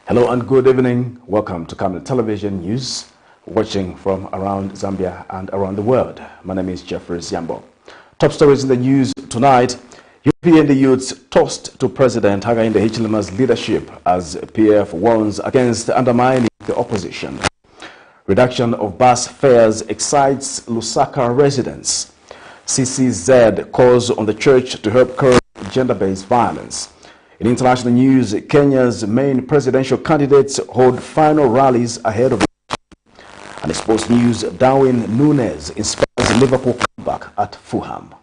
Hello and good evening. Welcome to Camnet Television News, watching from around Zambia and around the world. My name is Jeffrey Ziambo. Top stories in the news tonight. UPND youths toast to President Hakainde Hichilema's leadership as PF warns against undermining the opposition. Reduction of bus fares excites LUSAKA residents. C.C.Z calls on the church to help curb gender-based violence. In international news, Kenya's main presidential candidates hold final rallies ahead of election. And in sports news, DARWIN NUNEZ inspires Liverpool comeback at FULHAM.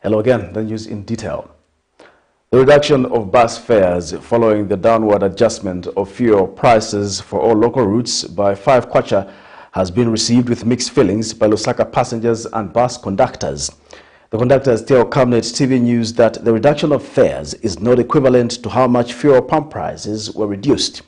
Hello again, the news in detail. The reduction of bus fares following the downward adjustment of fuel prices for all local routes by 5 kwacha has been received with mixed feelings by LUSAKA passengers and bus conductors. The conductors tell Camnet TV News that the reduction of fares is not equivalent to how much fuel pump prices were reduced.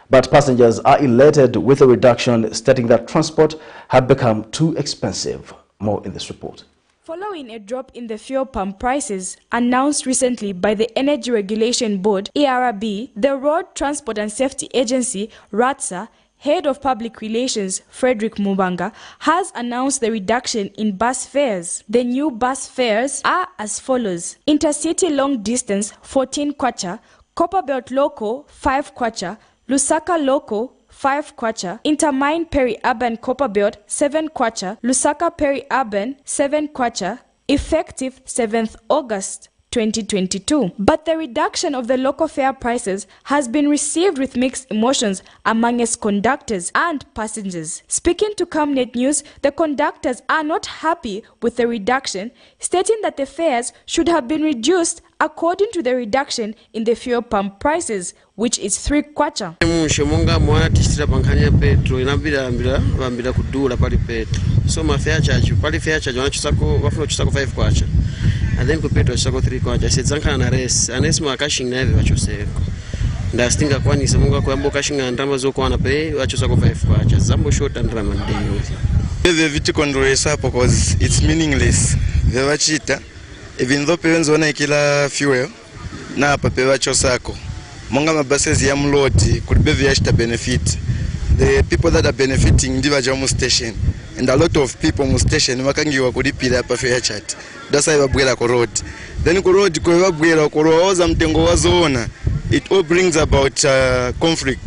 But passengers are elated with the reduction, stating that transport had become too expensive. More in this report. Following a drop in the fuel pump prices announced recently by the Energy Regulation Board, ERB, the Road Transport and Safety Agency, RATSA, Head of Public Relations, Frederick Mubanga, has announced the reduction in bus fares. The new bus fares are as follows: Intercity Long Distance, 14 kwacha, Copperbelt Local, 5 kwacha, LUSAKA Local, 5 kwacha, Intermine Peri-Urban Copperbelt, 7 kwacha, LUSAKA Peri-Urban, 7 kwacha, effective 7th August 2022. But the reduction of the local fare prices has been received with mixed emotions amongst conductors and passengers. Speaking to Camnet News, the conductors are not happy with the reduction, stating that the fares should have been reduced according to the reduction in the fuel pump prices, which is 3 kwacha. So my fare charge, pali fare charge wafuna chusako 5 kwacha. And then kupeto chusako 3 kwacha. Sedzanka na res, anes mu akashing na hivi wachoseko. Ndastinga kwani semunga kwambo kashing andama zo kwa na pay wachosako 5 kwacha. Zambo short and drama day. The viti control because it's meaningless. The wachita even though parents wana ikila fuel na apa pe wachosako. Monga mabuses ya mlodi could be the benefit. The people that are benefiting ndiva jamu station. And a lot of people mu station wakangiwa kulipira pa fare chat. That's why babwela ko road. Then ko road ko babwela ko roza mtengo wazona. It all brings about conflict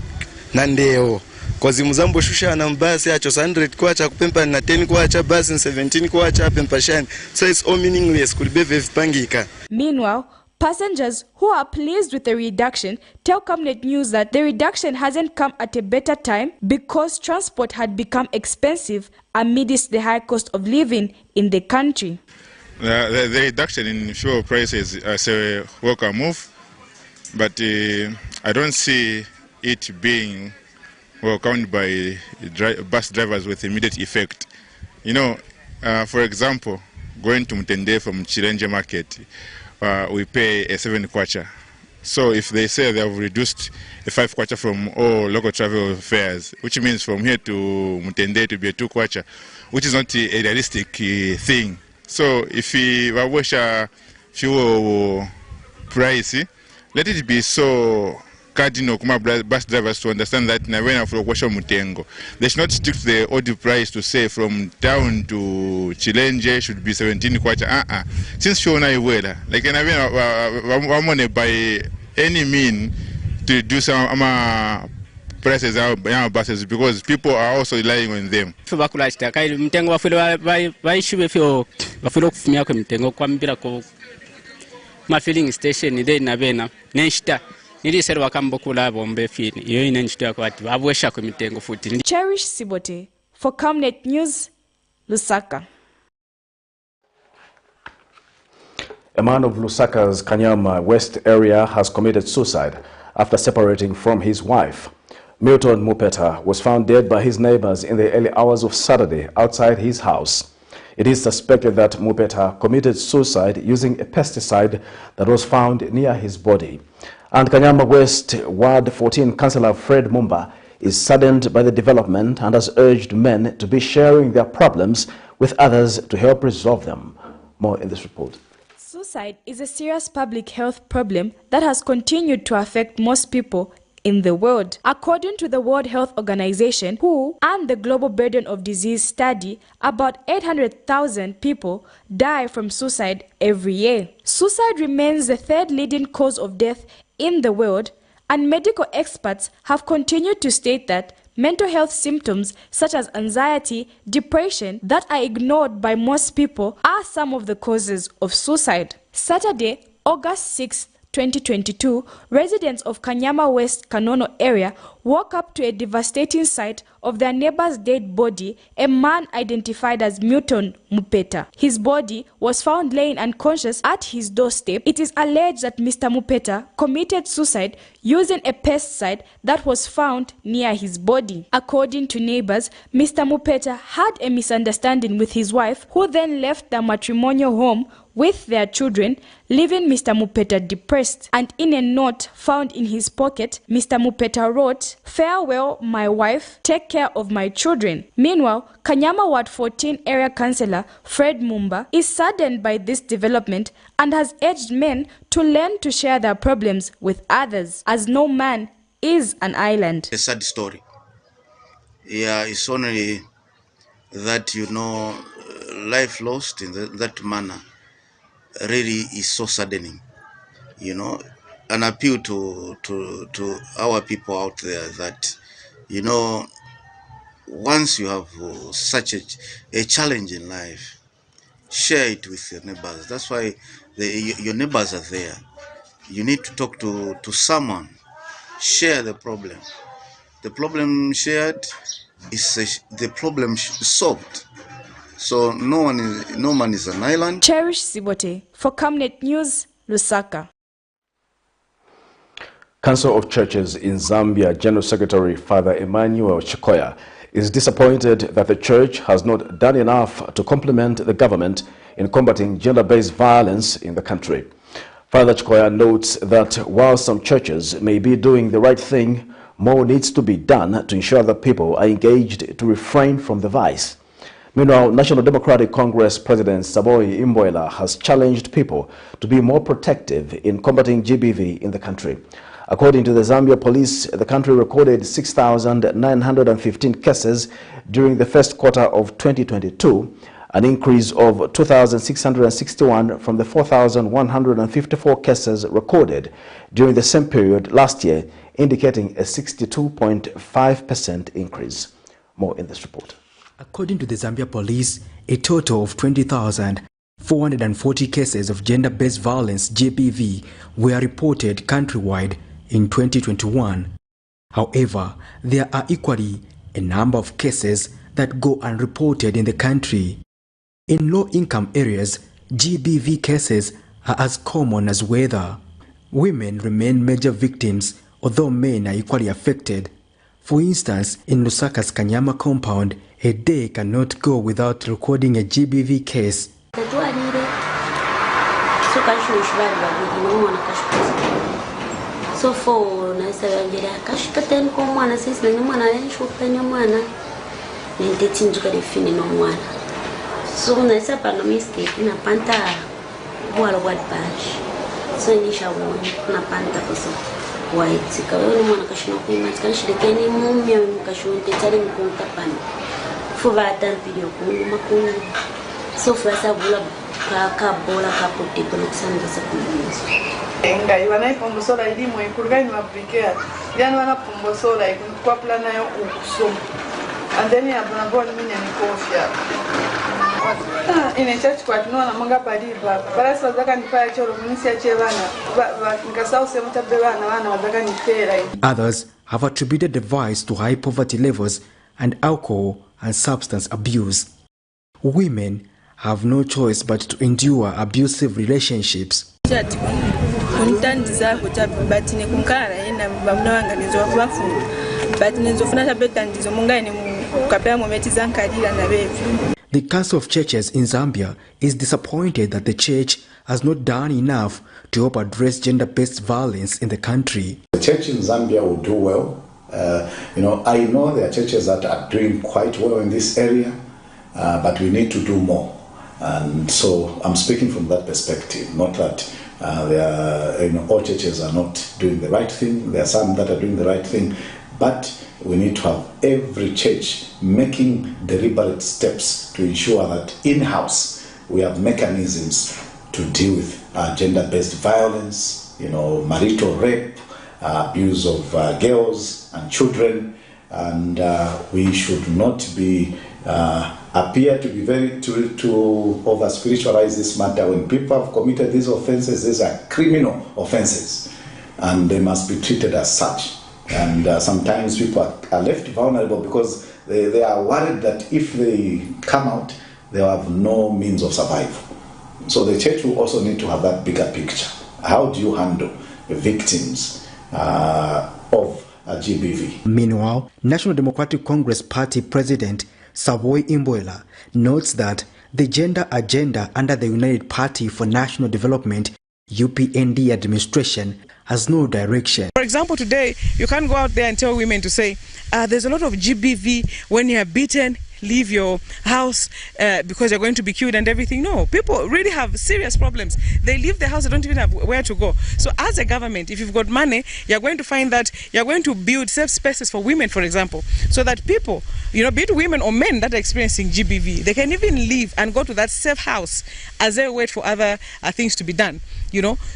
nandeo. Cause muzambo shusha na mbasi acho 100 kwacha kupempa na 10 kwacha basi 17 kwacha pempa shine. So it's all meaningless could be pangika. Meanwhile, passengers who are pleased with the reduction tell Camnet News that the reduction hasn't come at a better time because transport had become expensive amidst the high cost of living in the country. The reduction in fuel prices is a welcome move, but I don't see it being welcomed by bus drivers with immediate effect. You know, for example, going to Mtende from Chilenje Market, we pay a 7 kwacha. So if they say they have reduced a 5 kwacha from all local travel fares, which means from here to Mtende to be a 2 kwacha, which is not a realistic thing. So if we wish a fuel price, let it be so cardinal kuma bus drivers to understand that na when for kwasha mutengo they should not stick to the old price to say from town to Chilenje should be 17 kwacha since shona iwela like na when wamone by any mean to reduce some prices of buses because people are also relying on them. Bakulashita kai mtengo baishibe fyo bafilo kufumia kwa mtengo kwa mbira ko ma filling station ide na bena neshita nilisero wakambokula bombe fini iyo ine nshita kwa ati babwesha kwa mitengo futi. Cherish Sibote for Camnet News, Lusaka. A man of Lusaka's Kanyama West area has committed suicide after separating from his wife. Milton Mupeta was found dead by his neighbors in the early hours of Saturday outside his house. It is suspected that Mupeta committed suicide using a pesticide that was found near his body. And Kanyama West Ward 14 Councillor Fred Mumba is saddened by the development and has urged men to be sharing their problems with others to help resolve them. More in this report. Suicide is a serious public health problem that has continued to affect most people in the world. According to the World Health Organization, WHO and the Global Burden of Disease study, about 800,000 people die from suicide every year. Suicide remains the third leading cause of death in the world, and medical experts have continued to state that mental health symptoms such as anxiety, depression that are ignored by most people are some of the causes of suicide. Saturday, August 6th, 2022, residents of Kanyama West Kanono area woke up to a devastating sight of their neighbor's dead body, a man identified as Milton Mupeta. His body was found laying unconscious at his doorstep. It is alleged that Mr. Mupeta committed suicide using a pesticide that was found near his body. According to neighbors, Mr. Mupeta had a misunderstanding with his wife, who then left the matrimonial home with their children, leaving Mr. Mupeta depressed. And in a note found in his pocket, Mr. Mupeta wrote, "Farewell, my wife, take care of my children." Meanwhile, Kanyama Ward 14 area councillor Fred Mumba is saddened by this development and has urged men to learn to share their problems with others, as no man is an island. A sad story. Yeah, it's only that, life lost in that manner really is so saddening. An appeal to our people out there that, once you have such a challenge in life, share it with your neighbors. That's why your neighbors are there. You need to talk to someone, share the problem. The problem shared is the problem solved. So no man is an island. Cherish Sibote for Camnet News, Lusaka. Council of Churches in Zambia General Secretary Father Emmanuel Chikoya is disappointed that the church has not done enough to complement the government in combating gender-based violence in the country. Father Chikoya notes that while some churches may be doing the right thing, more needs to be done to ensure that people are engaged to refrain from the vice. Meanwhile, National Democratic Congress President Saboyi Imboela has challenged people to be more protective in combating GBV in the country. According to the Zambia police, the country recorded 6,915 cases during the first quarter of 2022, an increase of 2,661 from the 4,154 cases recorded during the same period last year, indicating a 62.5% increase. More in this report. According to the Zambia police, a total of 20,440 cases of gender-based violence (GBV) were reported countrywide in 2021. However, there are equally a number of cases that go unreported in the country. In low-income areas, GBV cases are as common as weather. Women remain major victims, although men are equally affected. For instance, in Lusaka's Kanyama compound, a day cannot go without recording a GBV case. So for so nisha na panta kosa white sikawona mwana kashina kuima kanshirikeni mumya mkashonte tari mkonka pana fuva tampidi okungu makungu so fasa bula ka bola ka pote kono kusanga sa kumizo enga iwana ipombosola ilimo ikurgani mapikea yani wana pombosola kwa plana yo ukusoma and then ya bwana mimi ni kofia in church kwa tunaona manga padiba bala sazaka nipaya choro munisi achevana ngasa usemuta bebana wana wazaka nipera. Others have attributed the vice to high poverty levels and alcohol and substance abuse. Women have no choice but to endure abusive relationships. The Council of Churches in Zambia is disappointed that the church has not done enough to help address gender-based violence in the country. The church in Zambia will do well. I know there are churches that are doing quite well in this area, but we need to do more. And so I'm speaking from that perspective, not that all churches are not doing the right thing. There are some that are doing the right thing, but we need to have every church making deliberate steps to ensure that in-house we have mechanisms to deal with gender-based violence, marital rape, abuse of girls and children, and we should not be appear to be to over spiritualize this matter. When people have committed these offenses, these are criminal offenses, and they must be treated as such. And sometimes people are left vulnerable because they are worried that if they come out, they'll have no means of survival. So the church will also need to have that bigger picture. How do you handle the victims of GBV? Meanwhile, National Democratic Congress Party President Savoy Imboela notes that the gender agenda under the United Party for National Development UPND administration has no direction. For example, today you can't go out there and tell women to say there's a lot of GBV when you are beaten, leave your house because you're going to be killed and everything. No, people really have serious problems. They leave the house, they don't even have where to go. So as a government, if you've got money, you're going to find that you're going to build safe spaces for women, for example, so that people, be it women or men that are experiencing GBV, they can even leave and go to that safe house as they wait for other things to be done.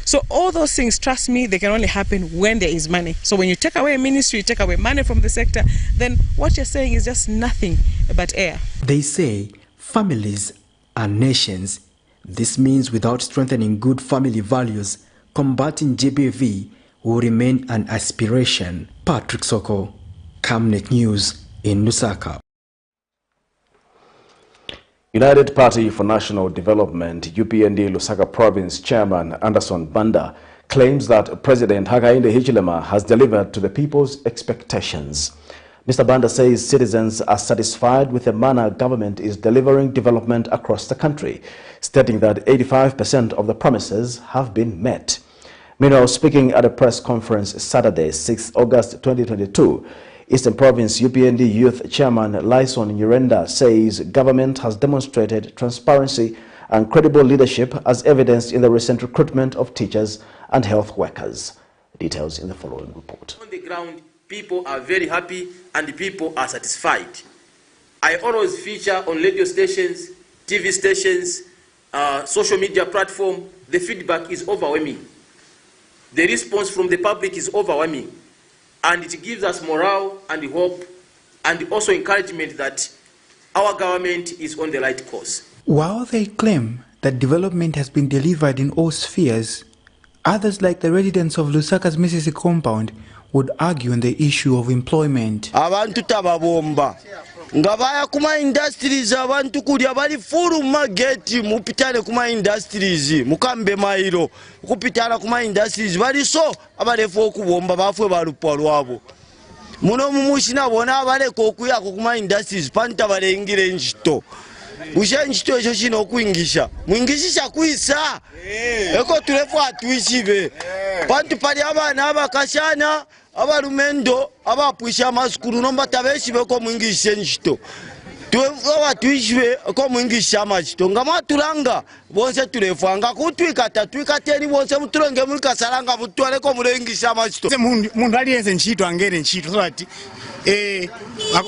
So all those things, trust me, they can only happen when there is money. So when you take away a ministry, you take away money from the sector, then what you're saying is just nothing but air. They say families are nations. This means without strengthening good family values, combating GBV will remain an aspiration. Patrick Soko, Camnet News in Lusaka. United Party for National Development, UPND Lusaka Province Chairman Anderson Banda claims that President Hakainde Hichilema has delivered to the people's expectations. Mr. Banda says citizens are satisfied with the manner government is delivering development across the country, stating that 85% of the promises have been met. Meanwhile, speaking at a press conference Saturday, 6 August 2022, Eastern Province UPND Youth Chairman Lyson Nyirenda says government has demonstrated transparency and credible leadership as evidenced in the recent recruitment of teachers and health workers. Details in the following report. On the ground, people are very happy and people are satisfied. I always feature on radio stations, TV stations, social media platform. The feedback is overwhelming. The response from the public is overwhelming. And it gives us morale and hope and also encouragement that our government is on the right course. While they claim that development has been delivered in all spheres, others like the residents of Lusaka's Mississippi compound would argue on the issue of employment. Abantu tababomba ngabaya kuma industries abantu kulya bali furu mageti mupitane kuma industries mukambe mairo kupitana kuma industries bali so abalefu okubomba bafwe balupwa lwabo muno mumushina bona abaleko okuyako kuma industries panta balengire njito ushenjito ekyo kino okuingisha muingishisha kuisa eko tulefu atuishibe pantu pali abana abakashana abalumendo abapwisha amasukuru nomba tabeshibeko muingishe njito tuishwe ko mwingisha machito ngama tulanga bonse tulefanga kutwikata twikateni bonse mutulenge mulikasalanga mutwale ko mulengisha machito mundu aliyenze nchito angere nchito so ati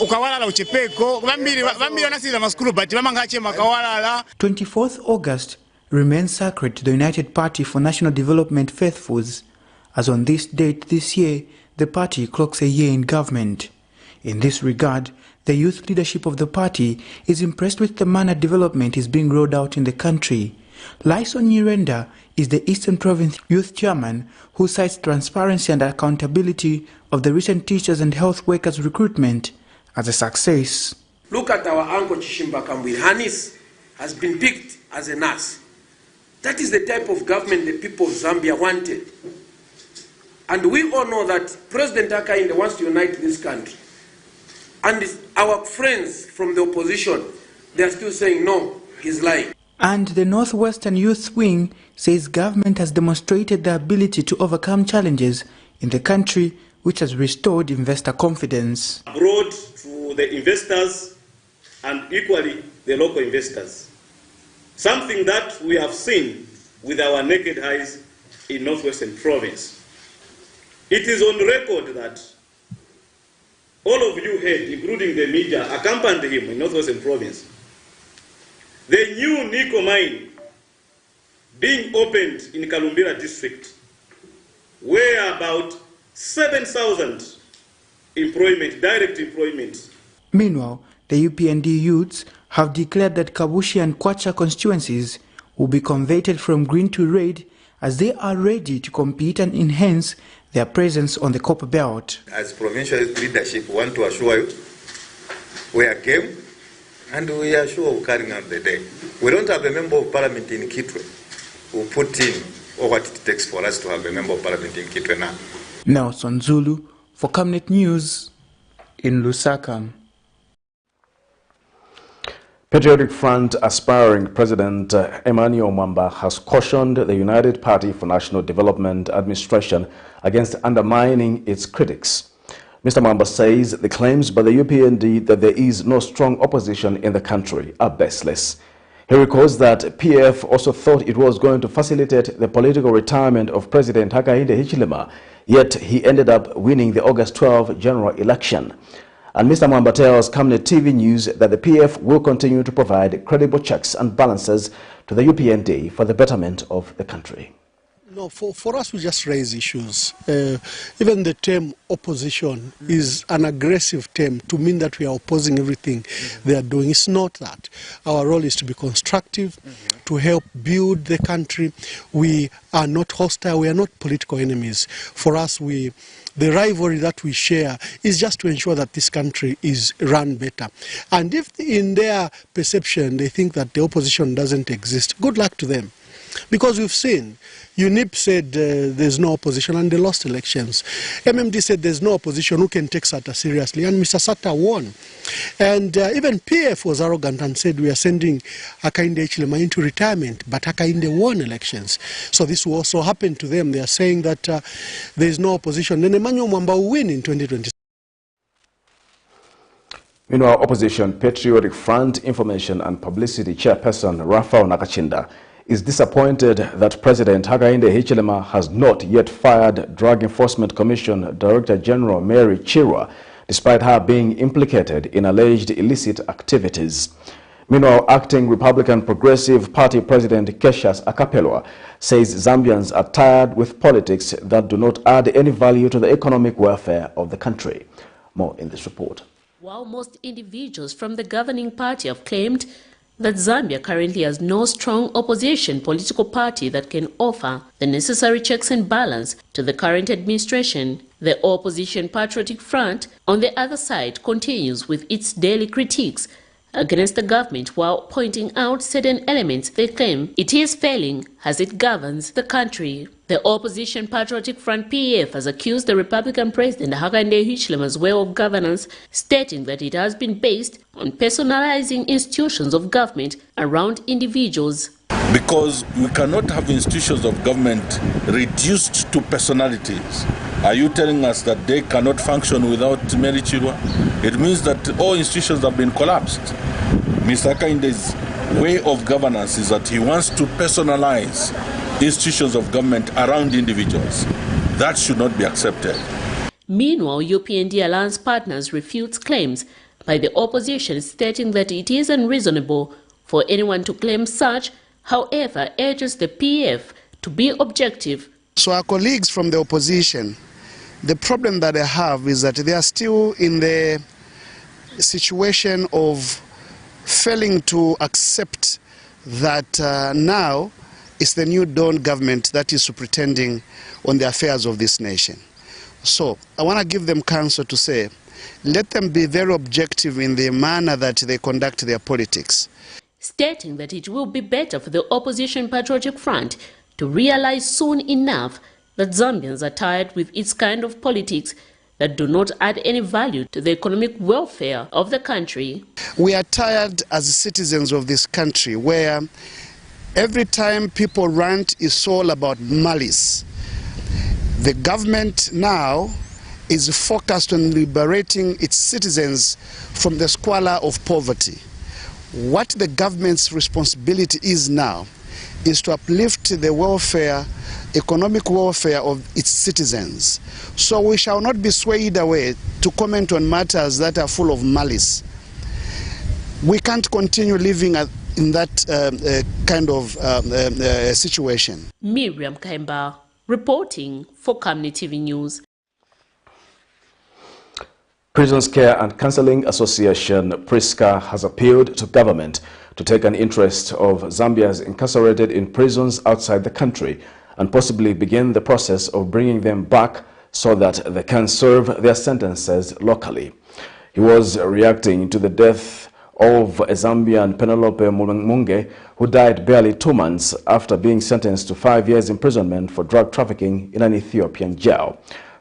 ukawalala uchepeko vambiri wanasiza maskulu but vamangache makawalala. 24th August remains sacred to the United Party for National Development faithfuls, as on this date this year the party clocks a year in government. In this regard, the youth leadership of the party is impressed with the manner development is being rolled out in the country. Lyson Nyirenda is the Eastern Province Youth Chairman, who cites transparency and accountability of the recent teachers and health workers recruitment as a success. Look at our uncle Chishimba Kambwi. Hanis has been picked as a nurse. That is the type of government the people of Zambia wanted. And we all know that President Hakainde wants to unite this country. And our friends from the opposition, they are still saying, no, he's lying. And the Northwestern Youth Wing says government has demonstrated the ability to overcome challenges in the country, which has restored investor confidence. Abroad to the investors and equally the local investors. Something that we have seen with our naked eyes in Northwestern Province. It is on record that all of you heard, including the media, accompanied him in Northwestern Province. The new nickel mine being opened in Kalumbira district, where about 7,000 employment, direct employment. Meanwhile, the UPND youths have declared that Kabushi and Kwacha constituencies will be converted from green to red as they are ready to compete and enhance their presence on the copper belt. As provincial leadership, we want to assure you we are game and we are sure of carrying out the day. We don't have a member of parliament in Kitwe who put in what it takes for us to have a member of parliament in Kitwe now. Nelson Zulu for Camnet News in Lusaka. Patriotic Front aspiring President Emmanuel Mwamba has cautioned the United Party for National Development administration against undermining its critics. Mr. Mwamba says the claims by the UPND that there is no strong opposition in the country are baseless. He recalls that PF also thought it was going to facilitate the political retirement of President Hakainde Hichilema, yet he ended up winning the August 12 general election. And Mr. Mwamba tells Camnet TV News that the PF will continue to provide credible checks and balances to the UPND for the betterment of the country. No, for us we just raise issues. Even the term opposition is an aggressive term to mean that we are opposing everything they are doing. It's not that. Our role is to be constructive, to help build the country. We are not hostile, we are not political enemies. For us, the rivalry that we share is just to ensure that this country is run better. And if in their perception they think that the opposition doesn't exist, good luck to them. Because we've seen, UNIP said there's no opposition and they lost elections. MMD said there's no opposition who can take SATA seriously, and Mr. SATA won. And even PF was arrogant and said we are sending Hakainde Hichilema into retirement, but Hakainde won elections. So this will also happen to them. They are saying that there's no opposition. Then Emmanuel Mwamba will win in 2026. Meanwhile, opposition Patriotic Front Information and Publicity Chairperson Raphael Nakachinda is disappointed that President Hakainde Hichilema has not yet fired Drug Enforcement Commission Director General Mary Chirwa, despite her being implicated in alleged illicit activities. Meanwhile, acting Republican Progressive Party President Keshas Akapelwa says Zambians are tired with politics that do not add any value to the economic welfare of the country. More in this report. While most individuals from the governing party have claimed that Zambia currently has no strong opposition political party that can offer the necessary checks and balance to the current administration, the opposition Patriotic Front, on the other side, continues with its daily critiques against the government while pointing out certain elements they claim it is failing as it governs the country. The opposition Patriotic Front PF has accused the Republican President Hakainde Hichilema's way of governance, stating that it has been based on personalizing institutions of government around individuals. Because we cannot have institutions of government reduced to personalities Are you telling us that they cannot function without Mary Chirwa? It means that all institutions have been collapsed. Mr. Akainde's way of governance is that he wants to personalize institutions of government around individuals. That should not be accepted. Meanwhile, UPND alliance partners refutes claims by the opposition, stating that it is unreasonable for anyone to claim such, however, urges the PF to be objective. So our colleagues from the opposition, the problem that they have is that they are still in the situation of failing to accept that now it's the new Dawn government that is superintending on the affairs of this nation. So I want to give them counsel to say, let them be very objective in the manner that they conduct their politics. Stating that it will be better for the opposition patriotic front to realize soon enough that Zambians are tired with its kind of politics that do not add any value to the economic welfare of the country. We are tired as citizens of this country where every time people rant, it's all about malice. The government now is focused on liberating its citizens from the squalor of poverty. What the government's responsibility is now is to uplift the welfare, economic welfare of its citizens. So we shall not be swayed away to comment on matters that are full of malice. We can't continue living in that kind of situation. Miriam Kaimba reporting for Camnet TV News. Prisons Care and Counseling Association, PRISCA, has appealed to government to take an interest of Zambians incarcerated in prisons outside the country and possibly begin the process of bringing them back so that they can serve their sentences locally. He was reacting to the death of a Zambian, Penelope Munge, who died barely 2 months after being sentenced to 5 years imprisonment for drug trafficking in an Ethiopian jail.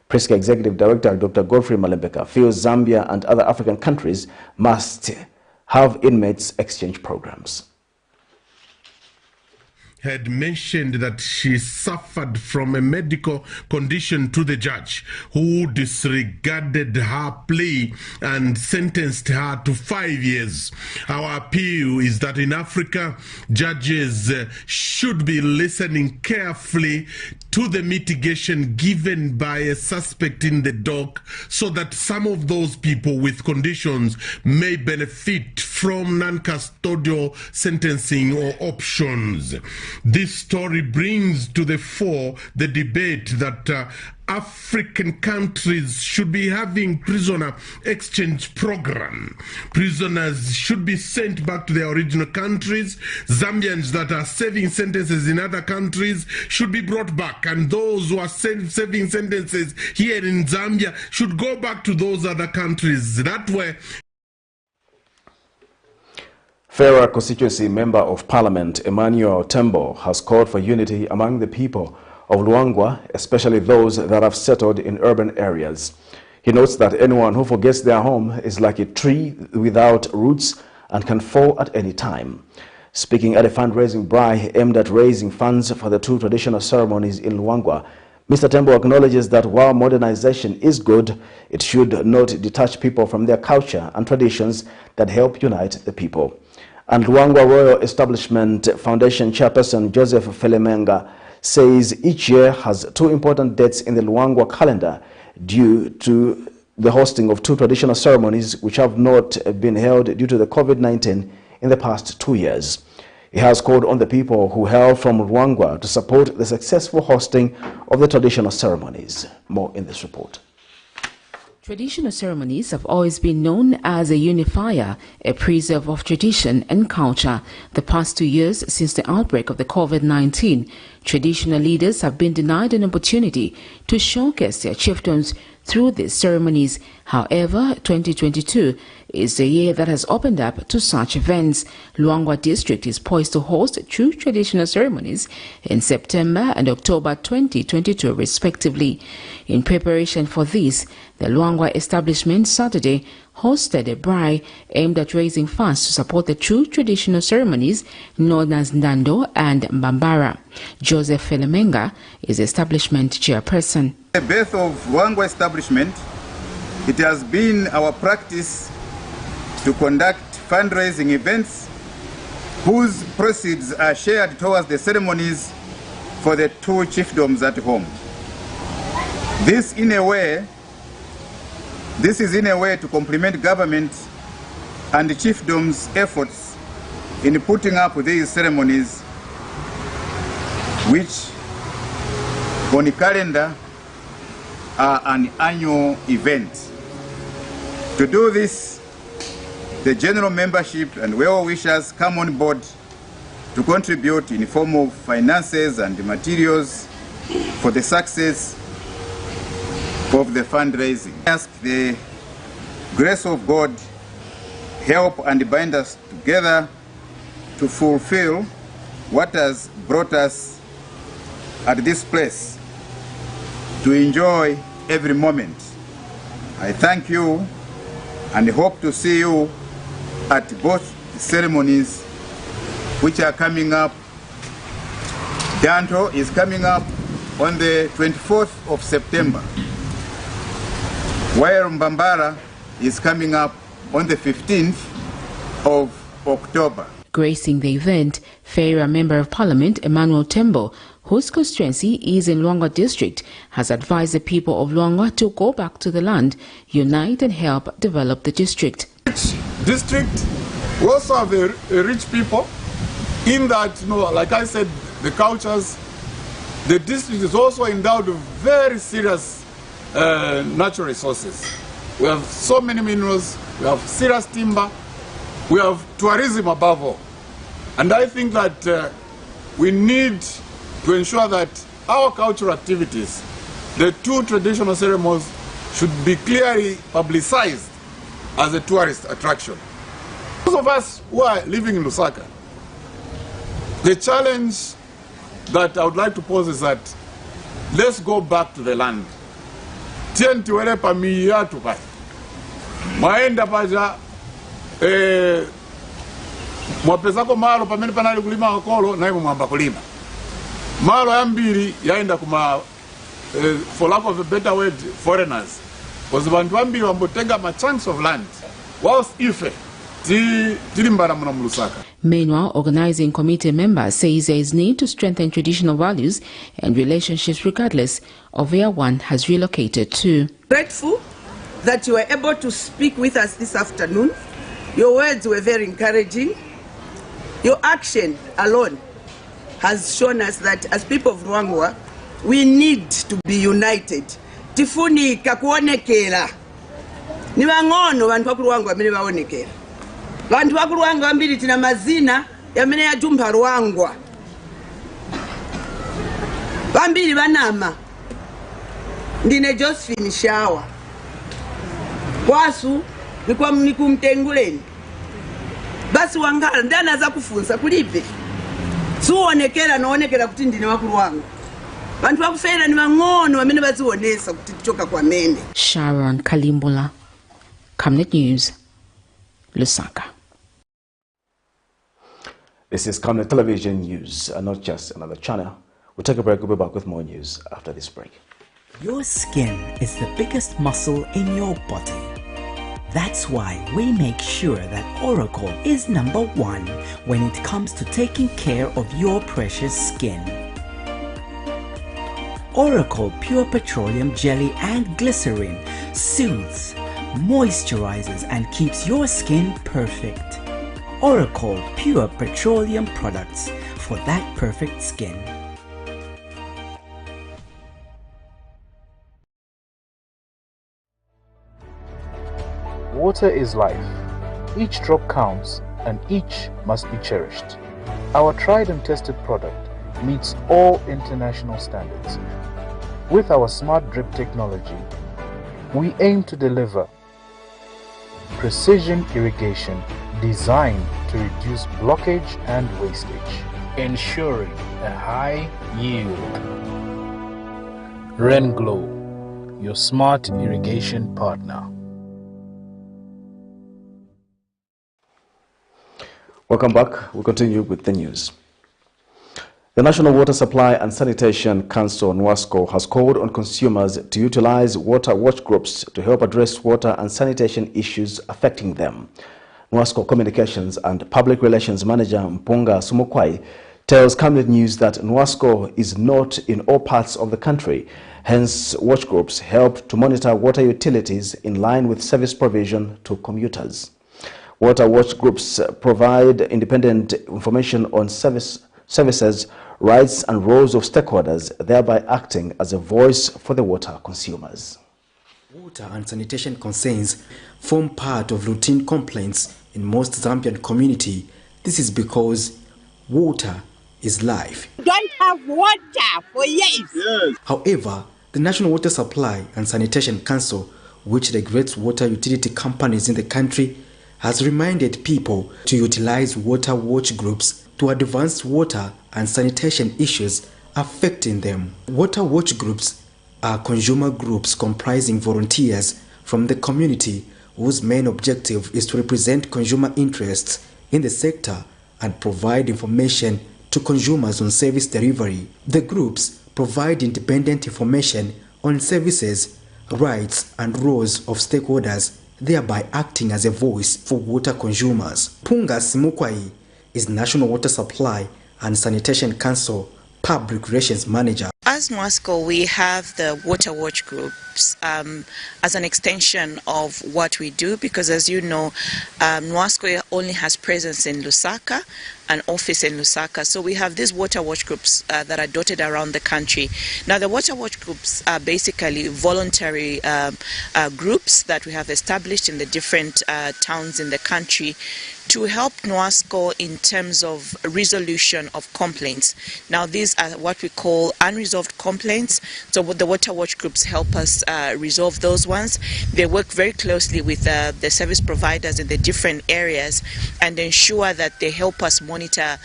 PRISCA Executive Director Dr. Godfrey Malembeka feels Zambia and other African countries must have inmates exchange programs. Had mentioned that she suffered from a medical condition to the judge, who disregarded her plea and sentenced her to 5 years. Our appeal is that in Africa, judges should be listening carefully to the mitigation given by a suspect in the dock so that some of those people with conditions may benefit from non-custodial sentencing or options. This story brings to the fore the debate that African countries should be having prisoner exchange program. Prisoners should be sent back to their original countries. Zambians that are serving sentences in other countries should be brought back, and those who are serving sentences here in Zambia should go back to those other countries. That way. Fera constituency Member of Parliament Emmanuel Tembo has called for unity among the people of Luangwa, especially those that have settled in urban areas. He notes that anyone who forgets their home is like a tree without roots and can fall at any time. Speaking at a fundraising braai aimed at raising funds for the 2 traditional ceremonies in Luangwa, Mr. Tembo acknowledges that while modernization is good, it should not detach people from their culture and traditions that help unite the people. And Luangwa Royal Establishment Foundation Chairperson Joseph Felemenga says each year has 2 important dates in the Luangwa calendar due to the hosting of 2 traditional ceremonies which have not been held due to the COVID-19 in the past 2 years. He has called on the people who hail from Luangwa to support the successful hosting of the traditional ceremonies. More in this report. Traditional ceremonies have always been known as a unifier, a preserve of tradition and culture. The past 2 years since the outbreak of the COVID-19, traditional leaders have been denied an opportunity to showcase their chiefdoms through these ceremonies. However, 2022 is the year that has opened up to such events. Luangwa District is poised to host 2 traditional ceremonies in September and October 2022 respectively. In preparation for this, the Luangwa establishment Saturday hosted a braai aimed at raising funds to support the two traditional ceremonies known as Ndando and Mbambara. Joseph Felemenga is the establishment chairperson. The birth of Wangwa establishment, it has been our practice to conduct fundraising events whose proceeds are shared towards the ceremonies for the two chiefdoms at home. This is in a way to complement government and the chiefdoms' efforts in putting up these ceremonies, which on the calendar are an annual event. To do this, the general membership and well-wishers come on board to contribute in the form of finances and materials for the success of the fundraising. I ask the grace of God help and bind us together to fulfill what has brought us at this place, to enjoy every moment. I thank you and hope to see you at both ceremonies which are coming up. Danto is coming up on the 24th of September, while Mbambara is coming up on the 15th of October. Gracing the event, Feira Member of Parliament Emmanuel Tembo, whose constituency is in Luangwa district, has advised the people of Luangwa to go back to the land, unite and help develop the district. District, we also have a rich people in that, like I said, the cultures. The district is also endowed with very serious natural resources. We have so many minerals, we have serious timber, we have tourism above all. And I think that we need to ensure that our cultural activities, the two traditional ceremonies, should be clearly publicized as a tourist attraction. Those of us who are living in Lusaka, the challenge that I would like to pose is that let's go back to the land. Tientiwele pamiya tupai. Maenda paja mwapezako malo pamene panali kulima akolo na imu mwamba kulima. Malo ambiri yaenda kuma for lack of a better word, foreigners. Because bantu ambiri wambotenga ma chunks of land. Whilst ife tilimbara muna Lusaka. Meanwhile, organizing committee members say there is need to strengthen traditional values and relationships regardless of where one has relocated to. Grateful that you were able to speak with us this afternoon. Your words were very encouraging. Your action alone has shown us that as people of Luangwa, we need to be united. Tifunika kuonekera. Ni wangono bantu wa Luangwa amene baonekera. Bantu wa Luangwa ambiri tina mazina yamene yatumba Luangwa. Bambiri banama. Ndine Josephine Shawa. Kwasu ni kumtenguleni. Basi wangala ndana za kufunza kulipe. Suonekera naonekera kuti ndine wa Luangwa. Bantu bakufera ni bangono bamene bazionesa kuti tichoka kwa mene. Sharon Kalimbula, Camnet News, Lusaka. This is Camnet Television News, and not just another channel. We'll take a break. We'll be back with more news after this break. Your skin is the biggest muscle in your body. That's why we make sure that Oracle is #1 when it comes to taking care of your precious skin. Oracle Pure Petroleum Jelly and Glycerin soothes, moisturizes and keeps your skin perfect. Oracle Pure Petroleum products for that perfect skin. Water is life. Each drop counts and each must be cherished. Our tried and tested product meets all international standards. With our smart drip technology, we aim to deliver precision irrigation designed to reduce blockage and wastage, ensuring a high yield. Rain Glow, your smart irrigation partner. Welcome back. We'll continue with the news. The National Water Supply and Sanitation Council, NUASCO, has called on consumers to utilize water watch groups to help address water and sanitation issues affecting them. NUASCO Communications and Public Relations Manager Mpunga Sumukwai tells Camnet News that NUASCO is not in all parts of the country. Hence, watch groups help to monitor water utilities in line with service provision to commuters. Water watch groups provide independent information on services, rights and roles of stakeholders, thereby acting as a voice for the water consumers. Water and sanitation concerns form part of routine complaints in most Zambian community. This is because water is life. Don't have water for years. Yes. However, the National Water Supply and Sanitation Council, which regulates water utility companies in the country, has reminded people to utilize water watch groups to advance water and sanitation issues affecting them. Water watch groups are consumer groups comprising volunteers from the community whose main objective is to represent consumer interests in the sector and provide information to consumers on service delivery. The groups provide independent information on services, rights and roles of stakeholders, thereby acting as a voice for water consumers. Mpunga Sumukwai is National Water Supply and Sanitation Council Public Relations Manager. As NUASCO, we have the water watch groups as an extension of what we do, because as you know, NUASCO only has presence in Lusaka, an office in Lusaka. So we have these water watch groups that are dotted around the country. Now the water watch groups are basically voluntary groups that we have established in the different towns in the country to help NUASCO in terms of resolution of complaints. Now these are what we call unresolved complaints. So the water watch groups help us resolve those ones. They work very closely with the service providers in the different areas and ensure that they help us monitor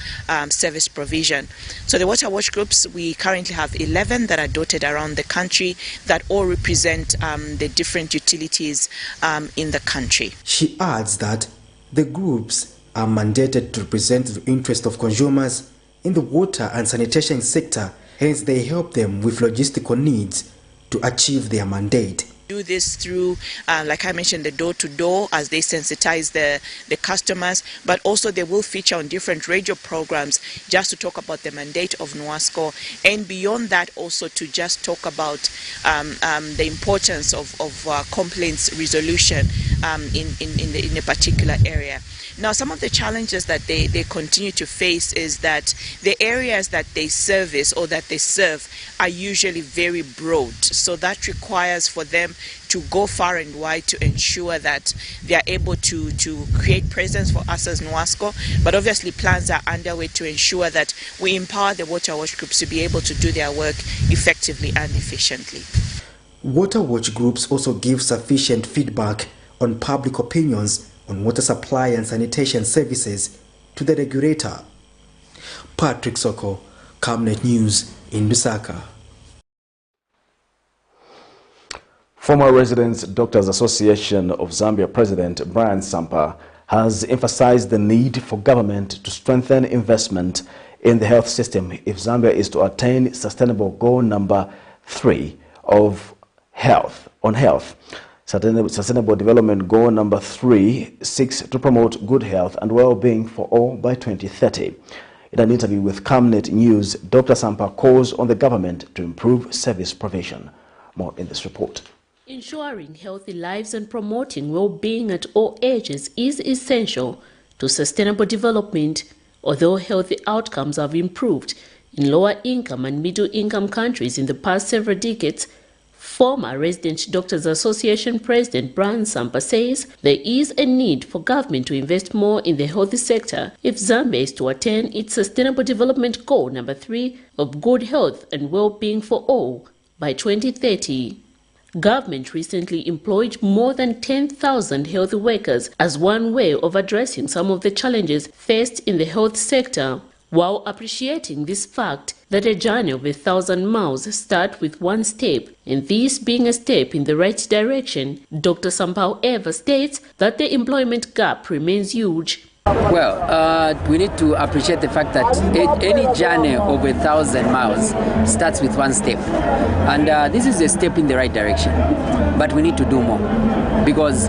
service provision. So the water watch groups, we currently have 11 that are dotted around the country that all represent the different utilities in the country. She adds that the groups are mandated to represent the interest of consumers in the water and sanitation sector, hence they help them with logistical needs to achieve their mandate. Do this through, like I mentioned, the door-to-door as they sensitize the customers, but also they will feature on different radio programs just to talk about the mandate of NUASCO, and beyond that also to just talk about the importance of complaints resolution in a particular area. Now, some of the challenges that they continue to face is that the areas that they service or that they serve are usually very broad. So that requires for them to go far and wide to ensure that they are able to create presence for us as NUASCO. But obviously plans are underway to ensure that we empower the water watch groups to be able to do their work effectively and efficiently. Water watch groups also give sufficient feedback on public opinions on water supply and sanitation services to the regulator. Patrick Soko, Camnet News in Lusaka. Former Residents Doctors Association of Zambia President Brian Sampa has emphasized the need for government to strengthen investment in the health system if Zambia is to attain sustainable goal number 3 of health. Sustainable Development Goal number 3 seeks to promote good health and well-being for all by 2030. In an interview with Camnet News, Dr. Sampa calls on the government to improve service provision. More in this report. Ensuring healthy lives and promoting well-being at all ages is essential to sustainable development. Although healthy outcomes have improved in lower-income and middle-income countries in the past several decades, former Resident Doctors Association President Brian Sampa says there is a need for government to invest more in the health sector if Zambia is to attain its Sustainable Development Goal number 3 of good health and well-being for all by 2030. Government recently employed more than 10,000 health workers as one way of addressing some of the challenges faced in the health sector. While appreciating this fact that a journey of 1,000 miles starts with one step, and this being a step in the right direction, Dr. Sampa however states that the employment gap remains huge. Well, we need to appreciate the fact that any journey of 1,000 miles starts with one step. And this is a step in the right direction. But we need to do more. Because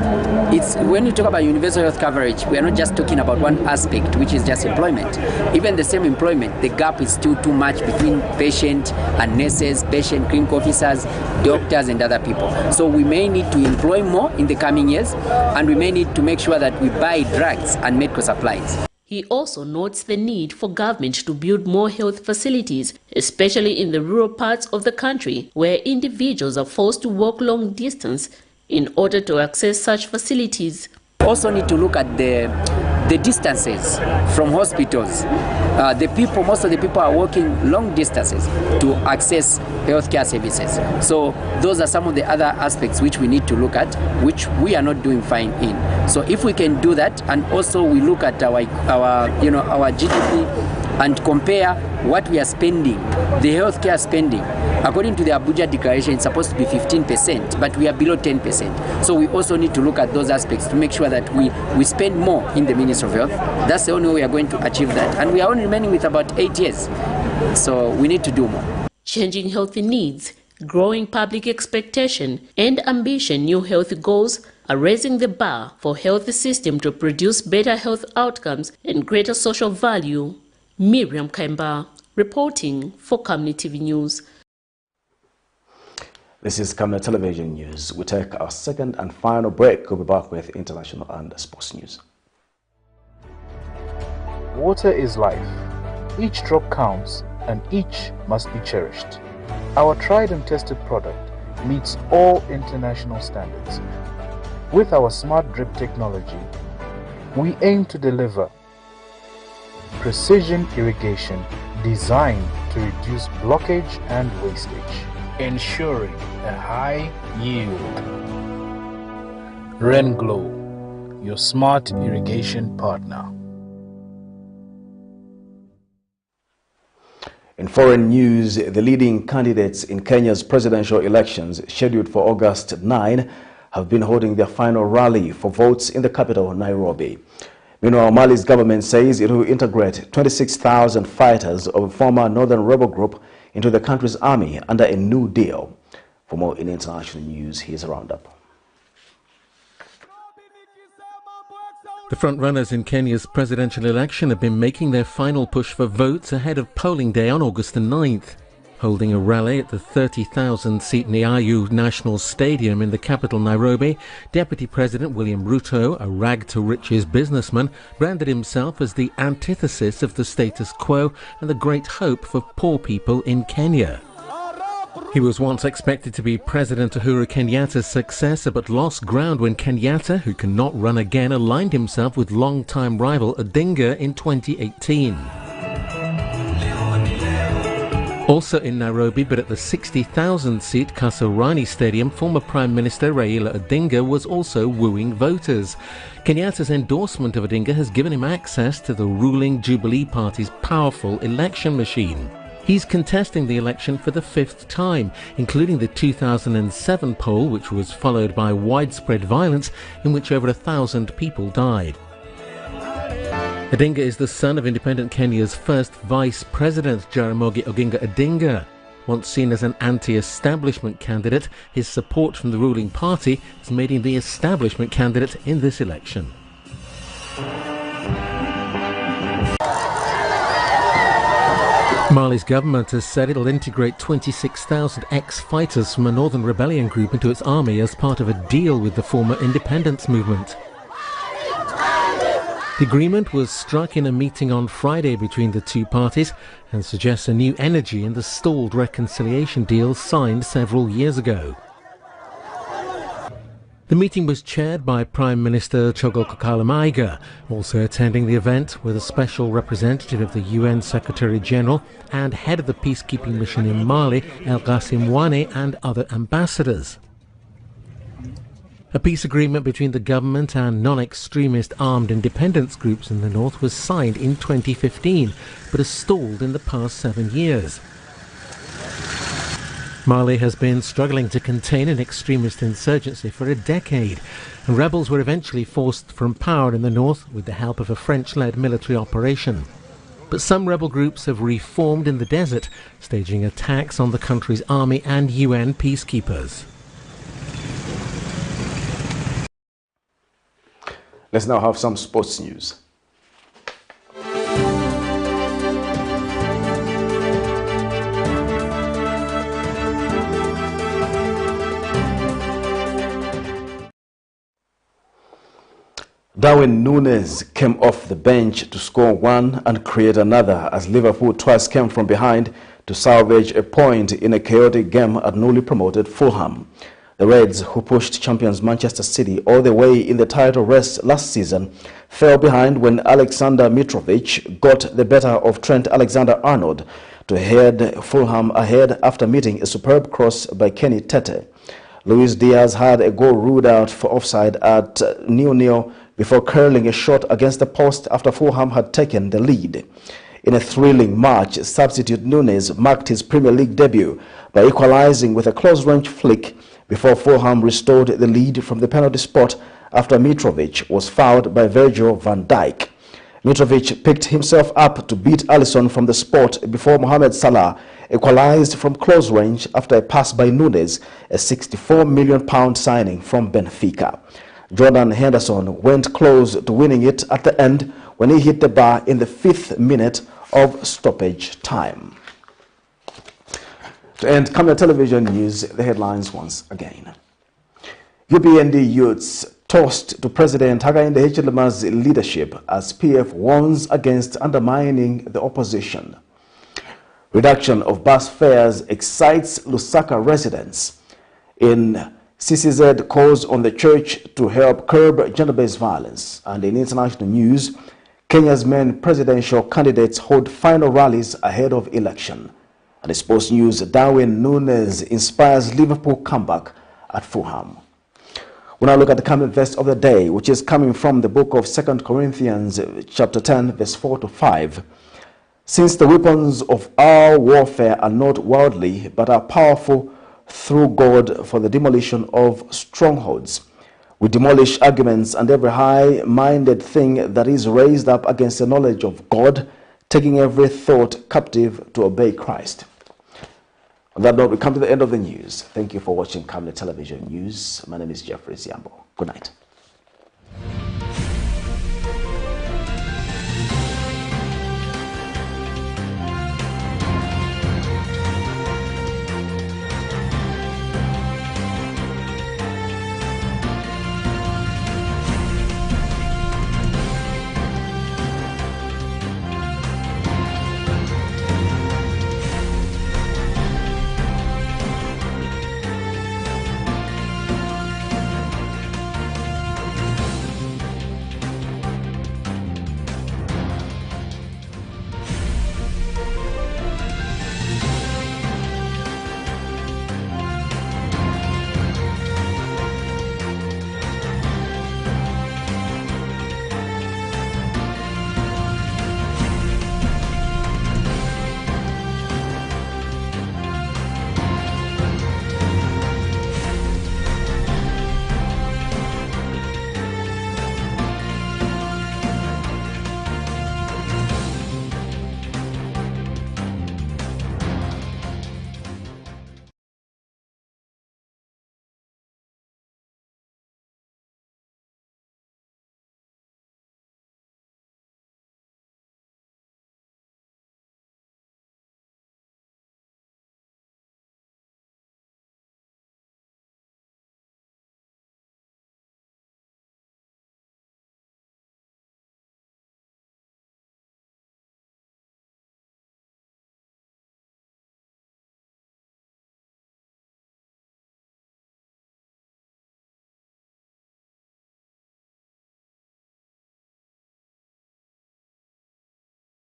when we talk about universal health coverage, we are not just talking about one aspect, which is just employment. Even the same employment, the gap is still too much between patient and nurses, patient clinical officers, doctors, and other people. So we may need to employ more in the coming years, and we may need to make sure that we buy drugs and medical supplies. He also notes the need for government to build more health facilities, especially in the rural parts of the country, where individuals are forced to walk long distance in order to access such facilities. Also need to look at the distances from hospitals. Most of the people are walking long distances to access healthcare services. So those are some of the other aspects which we need to look at, which we are not doing fine in. So if we can do that, and also we look at our GDP and compare what we are spending, the healthcare spending. According to the Abuja Declaration, it's supposed to be 15%, but we are below 10%. So we also need to look at those aspects to make sure that we spend more in the Ministry of Health. That's the only way we are going to achieve that. And we are only remaining with about 8 years. So we need to do more. Changing healthy needs, growing public expectation, and ambition new health goals are raising the bar for health system to produce better health outcomes and greater social value. Miriam Kemba, reporting for Camnet TV News. This is Camnet Television News. We take our second and final break. We'll be back with international and sports news. Water is life. Each drop counts and each must be cherished. Our tried and tested product meets all international standards. With our smart drip technology, we aim to deliver precision irrigation designed to reduce blockage and wastage, ensuring a high yield. RainGlow, your smart irrigation partner. In foreign news, the leading candidates in Kenya's presidential elections, scheduled for August 9, have been holding their final rally for votes in the capital, Nairobi. Meanwhile, Mali's government says it will integrate 26,000 fighters of a former northern rebel group into the country's army under a new deal. For more in international news, here's a roundup. The front-runners in Kenya's presidential election have been making their final push for votes ahead of polling day on August the 9th. Holding a rally at the 30,000-seat Nyayo National Stadium in the capital Nairobi, Deputy President William Ruto, a rag-to-riches businessman, branded himself as the antithesis of the status quo and the great hope for poor people in Kenya. He was once expected to be President Uhuru Kenyatta's successor, but lost ground when Kenyatta, who cannot run again, aligned himself with long-time rival Odinga in 2018. Also in Nairobi, but at the 60,000-seat Kasarani Stadium, former Prime Minister Raila Odinga was also wooing voters. Kenyatta's endorsement of Odinga has given him access to the ruling Jubilee Party's powerful election machine. He's contesting the election for the 5th time, including the 2007 poll, which was followed by widespread violence in which over 1,000 people died. Odinga is the son of independent Kenya's first vice president, Jaramogi Oginga Odinga. Once seen as an anti-establishment candidate, his support from the ruling party has made him the establishment candidate in this election. Mali's government has said it'll integrate 26,000 ex-fighters from a northern rebellion group into its army as part of a deal with the former independence movement. The agreement was struck in a meeting on Friday between the two parties and suggests a new energy in the stalled reconciliation deal signed several years ago. The meeting was chaired by Prime Minister Chogoko Kalamaiga. Also attending the event were the special representative of the UN Secretary-General and head of the peacekeeping mission in Mali, El Ghassim Wane, and other ambassadors. A peace agreement between the government and non-extremist armed independence groups in the north was signed in 2015, but has stalled in the past 7 years. Mali has been struggling to contain an extremist insurgency for a decade, and rebels were eventually forced from power in the north with the help of a French-led military operation. But some rebel groups have reformed in the desert, staging attacks on the country's army and UN peacekeepers. Let's now have some sports news. Darwin Nunez came off the bench to score one and create another as Liverpool twice came from behind to salvage a point in a chaotic game at newly promoted Fulham. The Reds, who pushed champions Manchester City all the way in the title race last season, fell behind when Alexander Mitrovic got the better of Trent Alexander-Arnold to head Fulham ahead after meeting a superb cross by Kenny Tete. Luis Diaz had a goal ruled out for offside at 0-0 before curling a shot against the post after Fulham had taken the lead. In a thrilling match, substitute Nunez marked his Premier League debut by equalizing with a close-range flick before Fulham restored the lead from the penalty spot after Mitrovic was fouled by Virgil van Dijk. Mitrovic picked himself up to beat Alisson from the spot before Mohamed Salah equalized from close range after a pass by Nunez, a £64 million signing from Benfica. Jordan Henderson went close to winning it at the end when he hit the bar in the 5th minute of stoppage time. To end Camnet Television News, the headlines once again. UPND youths toast to President Hakainde Hichilema's leadership as PF warns against undermining the opposition. Reduction of bus fares excites Lusaka residents. In C.C.Z calls on the church to help curb gender-based violence. And in international news, Kenya's main presidential candidates hold final rallies ahead of election. And in sports news, Darwin Nunez inspires Liverpool comeback at Fulham. We now look at the Camnet verse of the day, which is coming from the book of 2 Corinthians chapter 10, verse 4 to 5. Since the weapons of our warfare are not worldly, but are powerful through God for the demolition of strongholds. We demolish arguments and every high-minded thing that is raised up against the knowledge of God, taking every thought captive to obey Christ. On that note, we come to the end of the news. Thank you for watching Camnet Television News. My name is Jeffrey Ziambo. Good night.